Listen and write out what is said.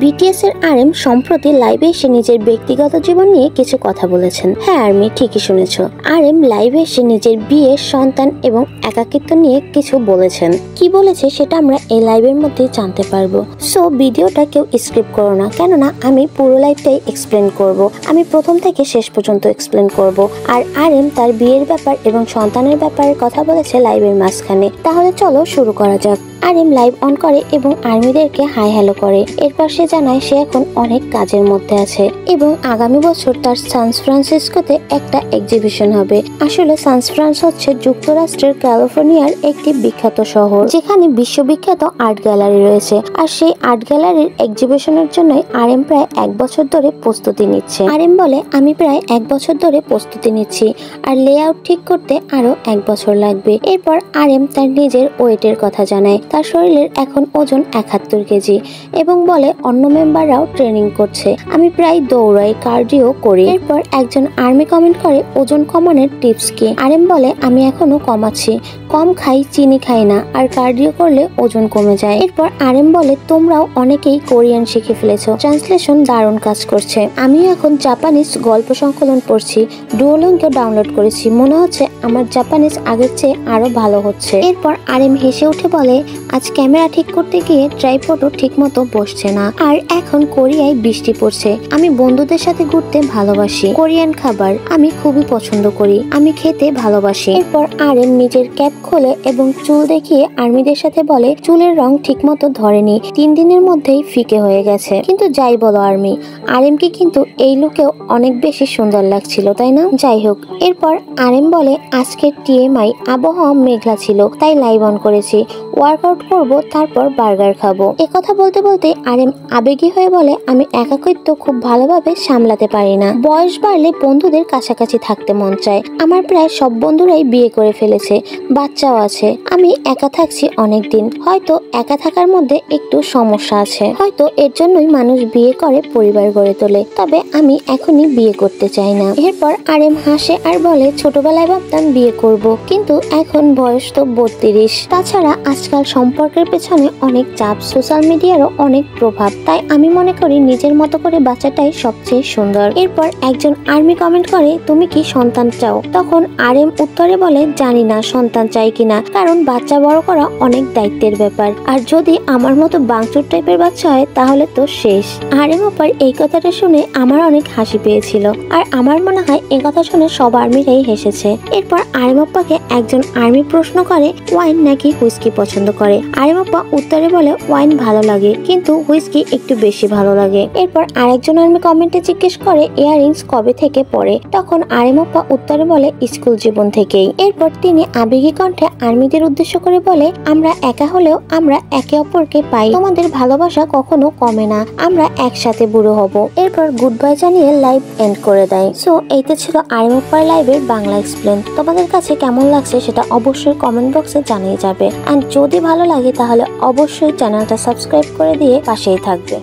BTS এর RM সম্প্রতি লাইভে এসে নিজের ব্যক্তিগত জীবন নিয়ে কিছু কথা বলেছেন। হ্যাঁ আর্মি, ঠিকই শুনেছো। আরএম লাইভে এসে নিজের বিয়ে, সন্তান এবং একাকিত্ব নিয়ে কিছু বলেছেন। কি বলেছে সেটা আমরা এই লাইভের মধ্যে জানতে পারবো। সো ভিডিওটা কেউ স্ক্রিপ্ট করো না, কেননা আমি পুরো লাইভটাই এক্সপ্লেন করব। আমি প্রথম থেকে শেষ পর্যন্ত এক্সপ্লেন করব। আর আরএম তার বিয়ের ব্যাপার এবং সন্তানের ব্যাপারে কথা বলেছে লাইভের মাঝখানে। তাহলে চলো শুরু করা যাক। আরএম লাইভ অন করে এবং আর্মিদেরকে হাই হ্যালো করে। এরপর সে জানায় সে এখন অনেক কাজের মধ্যে আছে এবং আগামী বছর তার সান ফ্রান্সিসকোতে একটা এক্সিবিশন হবে। আসলে সান ফ্রান্স হচ্ছে যুক্তরাষ্ট্রের ক্যালিফোর্নিয়ার একটি বিখ্যাত শহর, যেখানে বিশ্ববিখ্যাত আর্ট গ্যালারি রয়েছে। আর সেই আর্ট গ্যালারির এক্সিবিশনের জন্যই আরএম প্রায় 1 বছর ধরে প্রস্তুতি নিচ্ছে। আরএম বলে, আমি প্রায় 1 বছর ধরে প্রস্তুতি নিচ্ছি আর লেআউট ঠিক করতে আরো 1 বছর লাগবে। এরপর আরএম তার নিজের ওয়েটের কথা জানায়। তার শরীরের এখন ওজন 71 কেজি এবং বলে অন্য মেম্বাররাও ট্রেনিং করছে। আমি প্রায় দৌড়াই, কার্ডিও করি। এরপর একজন আর্মি কমেন্ট করে, ওজন কমানোর টিপস কি? আরএম বলে, আমি এখনো কমাচ্ছি, কম খাই, চিনি খাই না, আর কার্ডিও করলে ওজন কমে যায়। এরপর আরএম বলে, তোমরাও অনেকেই কোরিয়ান শিখে ফেলেছো, ট্রান্সলেশন দারুণ কাজ করছে। আমিও এখন জাপানিজ গল্প সংকলন পড়ছি, ডুওলিঙ্গো ডাউনলোড করেছি, মনে হচ্ছে আমার জাপানিজ আগের চেয়ে আরো ভালো হচ্ছে। এরপর আরএম হেসে উঠে বলে, আজ ক্যামেরা ঠিক করতে গিয়ে ট্রাইপডও ঠিক মতো বসছে না, আর এখন কোরিয়ায় বৃষ্টি পড়ছে। আমি বন্ধুদের সাথে ঘুরতে ভালোবাসি, কোরিয়ান খাবার আমি খুবই পছন্দ করি, আমি খেতে ভালোবাসি। এরপর আরএম নিজের ক্যাপ খোলে এবং চুল দেখিয়ে আর্মিদের সাথে বলে, চুলের রং ঠিক মতো ধরেনি, 3 দিনের মধ্যেই ফিকে হয়ে গেছে। কিন্তু যাই বলো আর্মি, আরএমকে কিন্তু এই লুকেও অনেক বেশি সুন্দর লাগছিল, তাই না? যাই হোক, এরপর আরএম বলে, আজকের টিএমআই আবহাওয়া মেঘলা ছিল, তাই লাইভ অন করেছি, ওয়ার্কআউট করবো, তারপর বার্গার খাবো। কথা বলতে বলতে আরএম আবেগী হয়ে বলে, আমি একাকিত্ব খুব ভালোভাবে সামলাতে পারি না, বয়স বাড়লে বন্ধুদের কাছাকাছি থাকতে মন চায়। আমার প্রায় সব বন্ধুরাই বিয়ে করে ফেলেছে, বাচ্চাও আছে, আমি একা থাকছি অনেক দিন। হয়তো একা থাকার মধ্যে একটু সমস্যা আছে, হয়তো এর জন্যই মানুষ বিয়ে করে পরিবার গড়ে তোলে, তবে আমি এখনই বিয়ে করতে চাই না। এরপর আরএম হাসে আর বলে, ছোটবেলায় ভাবতাম বিয়ে করব, কিন্তু এখন বয়স তো 32। তাছাড়া আজকাল সম্পর্কের পেছনে অনেক চাপ, সোশ্যাল মিডিয়ারও অনেক প্রভাব, তাই আমি মনে করি নিজের মতো করে বাচ্চাটাই সবচেয়ে সুন্দর। এরপর একজন আর্মি কমেন্ট করে, তুমি কি সন্তান চাও? তখন আরএম উত্তরে বলে, জানি না সন্তান চাই কিনা, কারণ বাচ্চা বড় করা অনেক দায়িত্বের ব্যাপার, আর যদি আমার মতো বাংচুর টাইপের বাচ্চা হয় তাহলে তো শেষ। আরএম আপার এই কথাটা শুনে আমার অনেক হাসি পেয়েছিল, আর আমার মনে হয় এই কথা শুনে সব আর্মিরাই হেসেছে। এরপর আরএম আপাকে একজন আর্মি প্রশ্ন করে, ওয়াইন নাকি হুইস্কি পছন্দ করে? আরএম আপা উত্তরে বলে, ওয়াইন ভালো লাগে, কিন্তু হুইস্কি একটু বেশি ভালো লাগে। এরপর আরেকজন আর্মি কমেন্টে জিজ্ঞেস করে, ইয়াররিংস কবে থেকে পরে? তখন আরএম আপা উত্তরে বলে, স্কুল জীবন থেকেই। এরপর তিনি আবেগী কণ্ঠে আর্মিদের উদ্দেশ্য করে বলে, আমরা একা হলেও আমরা একে অপরকে পাই, তোমাদের ভালোবাসা কখনো কমে না, আমরা একসাথে বুড়ো হব। এরপর গুড বাই জানিয়ে লাইভ এন্ড করে দেয়। সো এইটা ছিল আরএম আপার লাইভের বাংলা এক্সপ্লেন। তোমাদের কাছে কেমন লাগছে সেটা অবশ্যই কমেন্ট বক্সে জানিয়ে যাবে। এন্ড যদি ভালো লাগে তাহলে অবশ্যই চ্যানেলটা সাবস্ক্রাইব করে দিয়ে পাশেই থাকবে।